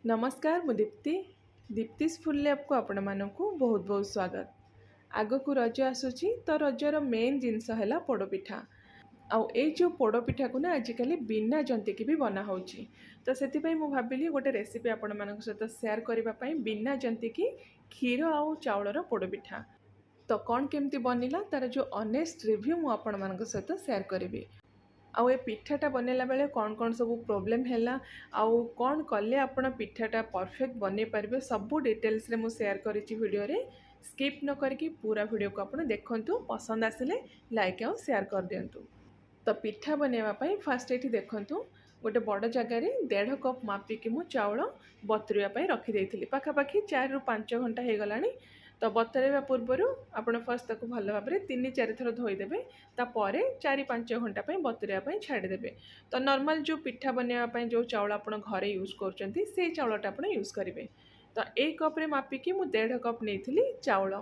नमस्कार मु Deepti दीप्तिस full lab को आपण मानकु बहुत बहुत स्वागत। आग को रज आसुची तो रजर मेन जिनस है पोड़पिठा। आउ ए जो पोड़पिठा को ना आजिकल बिना जंतिकी भी बना होची। तो से मु भाविली गोटे रेसिपी आपण मानक सहित शेयर करने बिना जंतिकी क्षीर आउ चाउलर पोड़पिठा। तो कौन केमती बनिला तार जो ऑनेस्ट रिव्यू मु आपण मानक सहित शेयर करी। आउ ए पिठाटा बनैला बेले कौन कौन सब प्रोब्लेम है आउ कौन कले आपण पिठाटा परफेक्ट बनै पारे सबू डिटेल्स रे मु शेयर करिछि वीडियो रे। स्किप न करके पूरा वीडियो को आपण देखंतु, पसंद आसिले लाइक आउ शेयर कर दियंतु। तो पिठा बनैवा पई फास्ट एठी देखंतु गोटे बड़ जगार 1.5 कप मापिकी मु चाउल बतुरिया पई रखी देइथिली। पाखापाखि 4 ରୁ 5 घंटा हो गलानी। तो बतुरेवा पूर्वर आपण फर्स्ट ताको भल भाव में 3-4 थर धोईदेवे। तापर 4-5 घंटा बतुरेवा छाड़देवे। तो नॉर्मल जो पिठा बनैवा जो चाउल आप घरे यूज कर से चाउलटा आप यूज करेंगे। तो 1 कप रे मापिकी मु 1.5 कप नहीं चाउल।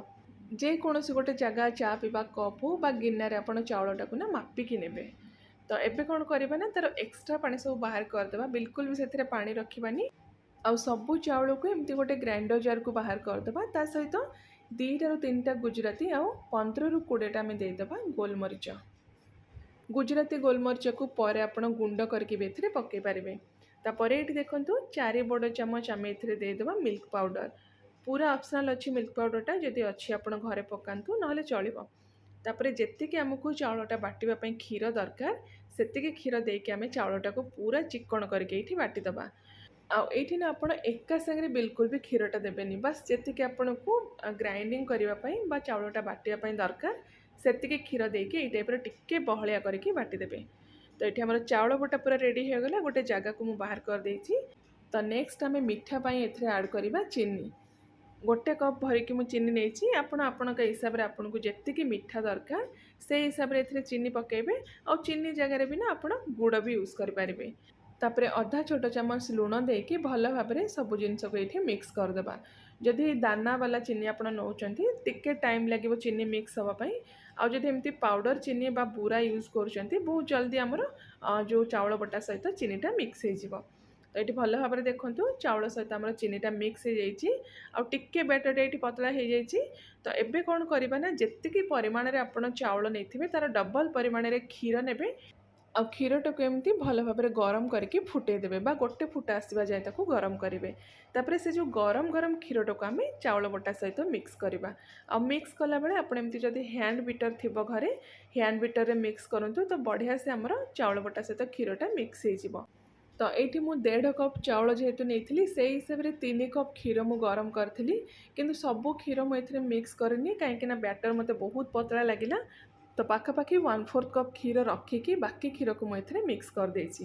जेकोसी गोटे जगह चा पीवा कप हो बा गिन्नारे आपण चाउलटा ना मापिकी नेबे। तो एबे कौन करबा ना तार एक्स्ट्रा पानी सब बाहर करदेबा, बिल्कुल भी से पानी रखिबानी। आउ सबू चाउल को एमती गोटे ग्राइंडर जार को बाहर करदेबा। ता सहित 2 ରୁ 3ଟା गुजराती आउ 15 ରୁ 20ଟା में देदेबा गोलमरीच। गुजराती गोलमरीच को पर आप गुंड करके भी पकई पारे। तापर ये देखो 4 बड़ चामच आम देदेबा मिल्क पाउडर। पूरा ऑप्शनल अच्छी मिल्क पाउडरटा जदि अच्छी आप घरे पकातु ना चलो। तापर जी आमको चाउलटा बाटिवाई क्षीर दरकार से क्षीर देके आम चाउलटा को पूरा चिकन करके बाटिदबा। आईठी ना आप एका सांगे बिल्कुल भी क्षीरटा देवेनि, बस जी आपन को ग्राइंडिंग करने चाउलटा बाटिया दरकार से क्षीर देके ये टाइप टिके बहलिया करके बाटिदेवे। तो ये आम चाउल बटा पूरा रेडी हो गला। गोटे जगह को मुझे बाहर कर देछि। तो नेक्स्ट आम मीठा एथरे ऐड करवा चीनी। 1 कप भरिकी मु चीनी नहीं आपण हिसाब से आपन को जी मीठा दरकार से हिसाब से चीनी पकेबे। आ चीनी जगह भी ना आप गुड़ भी यूज करें। तापर अधा छोट चामच लुण देके भल भाव में सब जिनस को ये मिक्स करदेबा। जदि दाना वाला चीनी आप नौकरी टिके टाइम लगे चीनी मिक्स हाँपाई। आमती पाउडर चीनी बा बुरा यूज कर बहुत जल्दी आमर जो चाउल बटा सहित चीनीटा मिक्स हो। तो ये भल भाव में देखूँ चाउल सहित आम चीनीटा मिक्स हो टिके बैटर ये पतला हो जाइए। तो एबे कौन करबा ना जी परिमाण में आप चाउल नहीं तार डबल परिमाण में क्षीर ने आ क्षीरटा को एमती भल भाव में गरम करके फुटेदेवे बा गोटे फुटा आसवा जाए ताको गरम करेंगे। तापर से जो गरम गरम क्षीरटा को आम चाउल बटा सहित मिक्स करवा। आ मिक्स कला बेले आप एमती जदि हैंड बीटर थी घरे हैंड बीटर रे मिक्स करंतु तो बढ़िया से आमर चाउल बटा सहित क्षीरटा मिक्स हो। तो ये मु 1.5 कप चाउल जेहेतु नहीं से हिसाब से 3 कप क्षीर मु गरम करी। किंतु सबू क्षीर मुझे मिक्स करनी कहीं बैटर मत बहुत पतला लगिला। तो पाखापाखि 1/4 कप क्षीर रखिकी बाकी क्षीर को मुझे मिक्स कर देछि।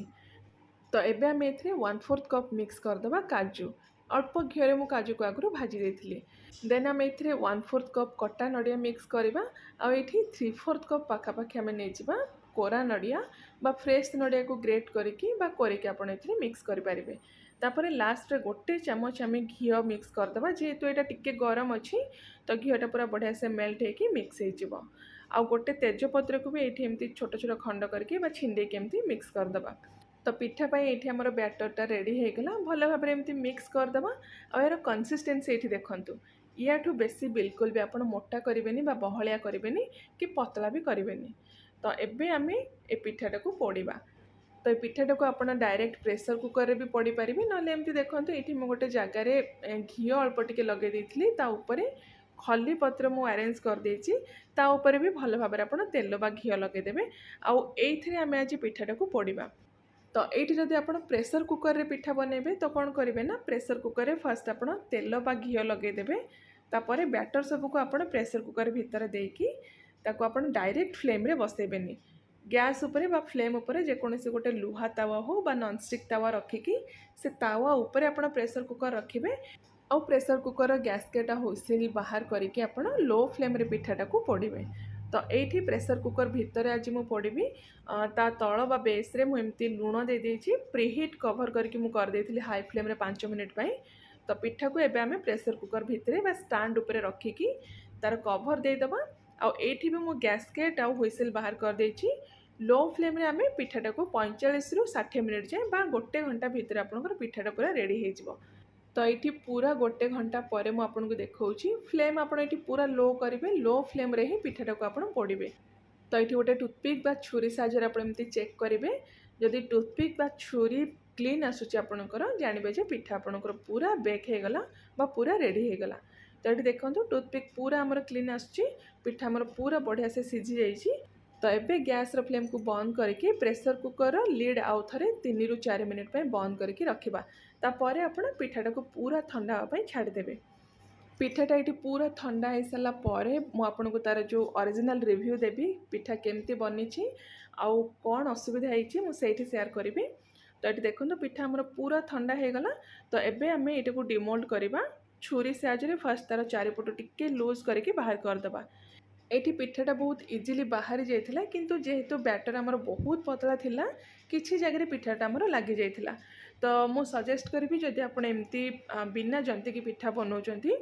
तो एबे आम ए 1/4 कप मिक्स करदे काजू। अल्प घी में काजू को आगु भाजी देथिले। देन आम ए 1/4 कप कटा नड़िया मिक्स करवा। आठी 3/4 कप पाखापाखि आम नहीं कोरा नड़िया बा फ्रेश नड़िया को ग्रेट करके बा करके आप मिक्स करें। तापर लास्ट रे गोटे चामच आम घी मिक्स करदे जेहेतु यहाँ टिके गरम अच्छी। तो घीटा पूरा बढ़िया से मेल्ट होकर मिक्स हो। आउ गोटे तेजपत्र को भी ये एमती छोट छोट खंड करके छिंडे के मिक्स करदे। तो पिठा ये आमर बैटरटा रेडी होगला। भल भाव में मिक्स करदे। आ यार कंसिस्टेंसी ये देखु या बेसी बिल्कुल भी आप मोटा करेंगे बा बहलिया करेंगे कि पतला भी करेंगे। तो एबे आम ए पिठाटा को पोड़वा। तो ये पिठाटा को आप डायरेक्ट प्रेशर कुकर रे भी पोड़ी पारे ना एमती देखो ये गोटे जगार घी अल्प टिके लगे देती खली पत्र मु अरेंज कर देछि। ता ऊपर भी भल भाव में आप तेल बा घी लगेदेवे। आउ एइथिरे आमे आज पिठाटा को पोड़वा। तो ये जदि आप प्रेशर कुकर रे पिठा बनइबे तो कौन करेंगे ना प्रेशर कुकर रे फर्स्ट आप तेल बा घी लगेदेवे। तापर बैटर सबको आप प्रेशर कुकर भितर देकी ताको आप डायरेक्ट फ्लेम रे बसैबेनी। गैस उपरे बा फ्लेम उपरे जेकोसी गोटे लुहा तावा हो बा नॉनस्टिक तावा रखिकी से तावा उपरे आप प्रेशर कुकर रखिबे। आउ प्रेशर कुकर गैसकेटा हुइसिल बाहर करके आप लो फ्लेम रे पिठाटा को पोड़े। तो ये प्रेशर कुकर भितर आज मु पोड़ी ता तल बा बेस रे मुझे लुण दे देछि। प्रीहीट कवर करके मु कर देथिली हाई फ्लेम रे 5 मिनिट पाई। तो पिठा को एबे आमे प्रेशर कुकर भितर बा स्टैंड उपरे रखिकी तार कवर दे दबा। आ एठी भी मु गैसकेट आ हुइसिल बाहर कर देछि। लो फ्लेम रे आमे पिठाटा को 45 ରୁ 60 मिनिट जाए बा गोटे घंटा भितर आपनकर पिठाटा पूरा रेडी हो। तो ये पूरा गोटे घंटा पर मुझे देखा फ्लेम आप पूरा लो करेंगे, लो फ्लेम रे ही पिठाटा को आप पोड़े। तो ये गोटे टूथपिक बा छुरी साहाय्य आप चेक करेंगे, जदि टूथपिक बा छुरी क्लीन आसूची आपणकर जानवे जे पिठा आपणकर पूरा बेक हो गला बा पूरा रेडी हो गला। तो ये देखो टूथपिक पूरा आमर क्लीन आसूची, पिठा आमर पूरा बढ़िया से सीझी जाइए। तो ये गैस फ्लेम को बंद करके प्रेशर कुकर लिड आउ थे 3 ରୁ 4 मिनिट पे बंद करके रखिबा। तापर आपण पिठाटा को पूरा ठंडा होगा छाड़देवे। पिठाटा ये पूरा ठंडा हो सारा पर मुझे तार जो ओरिजिनल रिव्यू देवी पिठा केमती बनी आउ कौन असुविधा होती मुझे सेयार करी। तो ये देखो पिठा आमर पूरा ठंडा हो गला। तो एबे आम ये डिमोल्ड करवा छुरी साहाय्य फास्ट तार चारिपट टिके लूज करके बाहर करदे। ये पिठाटा बहुत इजिली बाहरी जाइथिला, किंतु जेहेतु बैटर आमर बहुत पतला थिला किछि जगह पिठाटा आमर लगी जाइथिला। तो मु सजेस्ट करी जदि आपण एमती बिना जंतिकी पिठा बनाउछंती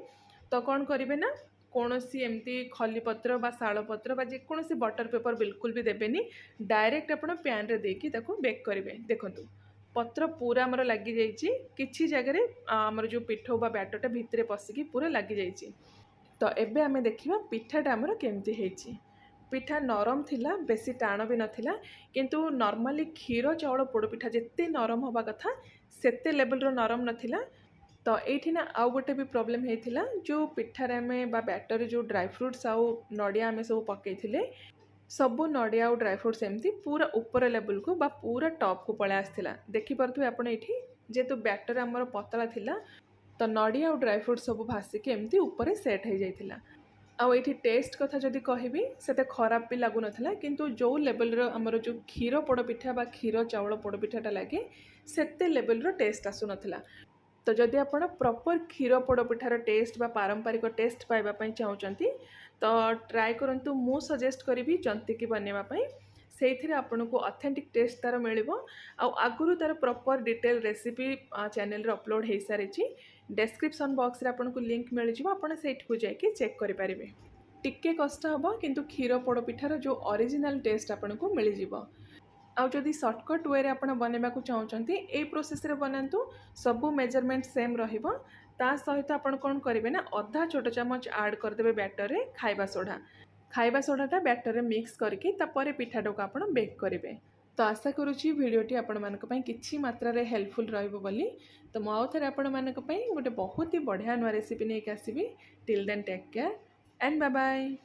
तो कौन करेंगे ना, कौन सी एमती खली पत्र बा शाल पत्र बा जेकोसी बटर पेपर बिल्कुल भी देवेनि, डायरेक्ट आप पैन रे देकी ताको बेक करेंगे। देखंतु पत्र पूरा आमर लगी जाइए, किछि जगह आमर जो पिठो बा बैटरटा भितरे पशिकी पूरा लगी जाइए। तो एबे आमे देखिबा पिठाटा आमर केमती हेछि। पिठा नरम थिला, बेसी टाण भी नथिला, किंतु नॉर्मली क्षीर चाउल पोड़पिठा जिते नरम हवा कथा सेते लेवल रो नरम नथिला। तो ये ना आउ गोटे भी प्रॉब्लम होता जो पिठार आम बैटर जो ड्राई फ्रुट्स आउ नड़िया आम सब पकई सबू नड़िया और ड्राई फ्रुट्स एमती पूरा ऊपर लेवल को बा पूरा टॉप को पलै आसला। देखिपे आप जेहेतु बैटर आमर पतला थिला तो नड़िया और ड्राई फ्रुट्स सब भासिकी एमती ऊपर सेट हो जाइथिला। आउ ये टेस्ट कथा जदि कहबी से खराब भी लगुन, किंतु जो लेवल आमर जो क्षीर पोड़पिठा बा क्षीर चाउल पोड़पिठाटा लगे सेते लेवल टेस्ट आसु नथिला। तो जदि आप प्रॉपर क्षीर पोड़पिठार टेस्ट बा पारंपरिक टेस्ट पाइबापी चाहूँगी तो ट्राए करूँ। मु सजेस्ट करी जंतिकी बनवाई से आपन को ऑथेंटिक टेस्ट तार मिल। आगुरी तार प्रॉपर डिटेल रेसिपी चैनल रे अपलोड हो सारी, डिस्क्रिप्शन बॉक्स रे आपन को लिंक मिल जाव, आपन सेठ को जाके चेक करि पारिबे। टिके कष्ट हम किंतु क्षीर पोड़पिठार जो ओरिजिनल टेस्ट आपन को मिल जाव। आउ जदि सर्टकट वे आप बनवा चाहूँगी ये प्रोसेस रे बनातु, सबू मेजरमेंट सेम रहिबो। ता सहित आप कौन करेंगे ना अधा छोट चामच ऐड करदे बैटर रे खाइबा सोडाटा बैटर रे मिक्स करके तापर पिठाटा को आप बेक करेंगे। तो आशा करुँची भिडियोटी आपण मानक पई किछि मात्रा रे हेल्पफुल रहिबो बोली। तो मु आउ थरे आपण मानक पई गोटे बहुत ही बढ़िया नुआ रेसिपी नहीं आसीबी। Till then take care and bye bye.